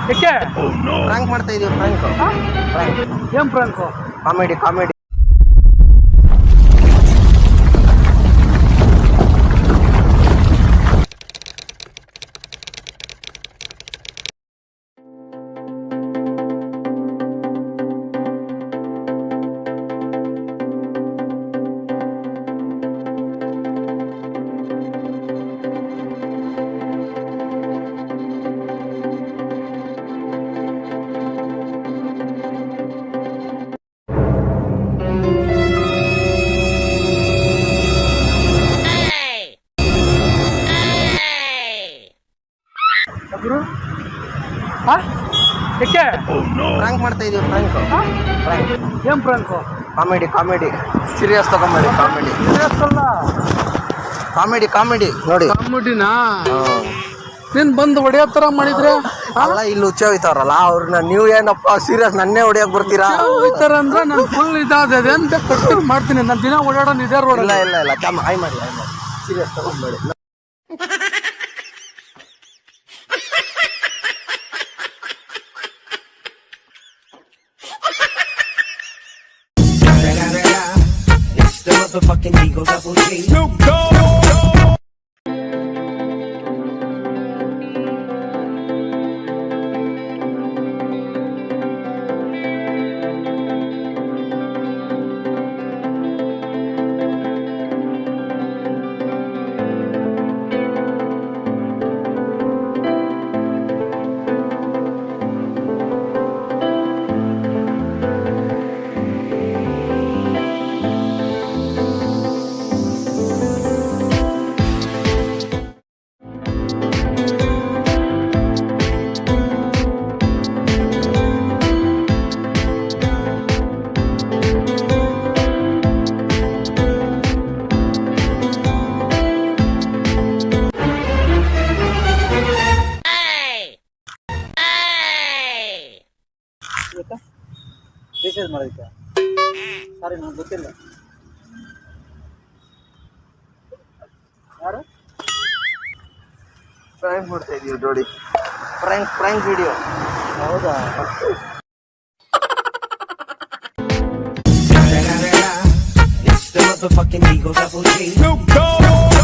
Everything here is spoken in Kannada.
ಯಾಕೆ ಪ್ರಾಂಕ್ ಮಾಡ್ತಾ ಇದೀವಿ. ಪ್ರಾಂಕ್ ಏನ್ ಫ್ರಾಂಕು? ಕಾಮಿಡಿ. ಗುರು ಯಾಕೆ ಪ್ರಾಂಕ್ ಮಾಡ್ತಾ ಇದೀವಿ. ಪ್ರಾಂಕ್ ಏನ್ ಫ್ರಾಂಕು? ಕಾಮಿಡಿ. ಸೀರಿಯಸ್ ತಗೊಂಬೇಡಿ. ಕಾಮಿಡಿ ನೋಡಿ. ಕಾಮಿಡಿನಾ? ನೀನ್ ಬಂದು ಹೊಡೆಯೋ ತರ ಮಾಡಿದ್ರೆ ಅಲ್ಲ, ಇಲ್ಲಿ ಹುಚ್ಚ ಹೋಯ್ತಾರಲ್ಲ ಅವ್ರನ್ನ ನೀವು ಏನಪ್ಪ ಸೀರಿಯಸ್ ನನ್ನೇ ಹೊಡಿಯಕ್ ಬರ್ತೀರಾ? ಹೋಯ್ತಾರ ಅಂದ್ರೆ ನಾನು ಫುಲ್ ಇದಾದೆ ಅಂತ ಕಟ್ಟು ಮಾಡ್ತೀನಿ. ನಾನು ದಿನ ಓಡಾಡೋನ್ ಇದೇ ರೋಡ್. ಇಲ್ಲ ಹಾಯ್ ಮಾಡಿ ಸೀರಿಯಸ್ ತಗೊಂಬೇಡಿ. It's the motherfucking Eagle Double G. Snoop Dogg. ರಿಸೇಜ್ ಮಾಡೋದಕ್ಕೆ ಸಾರಿ ನನಗೆ ಗೊತ್ತಿಲ್ಲ. ಯಾರು ಪ್ರಾಂಕ್ ಮಾಡ್ತಾ ಇದೀವಿ ನೋಡಿ. Prank video. ಹೌದಾ? It's the motherfucking Eagle Double G. Snoop Dogg.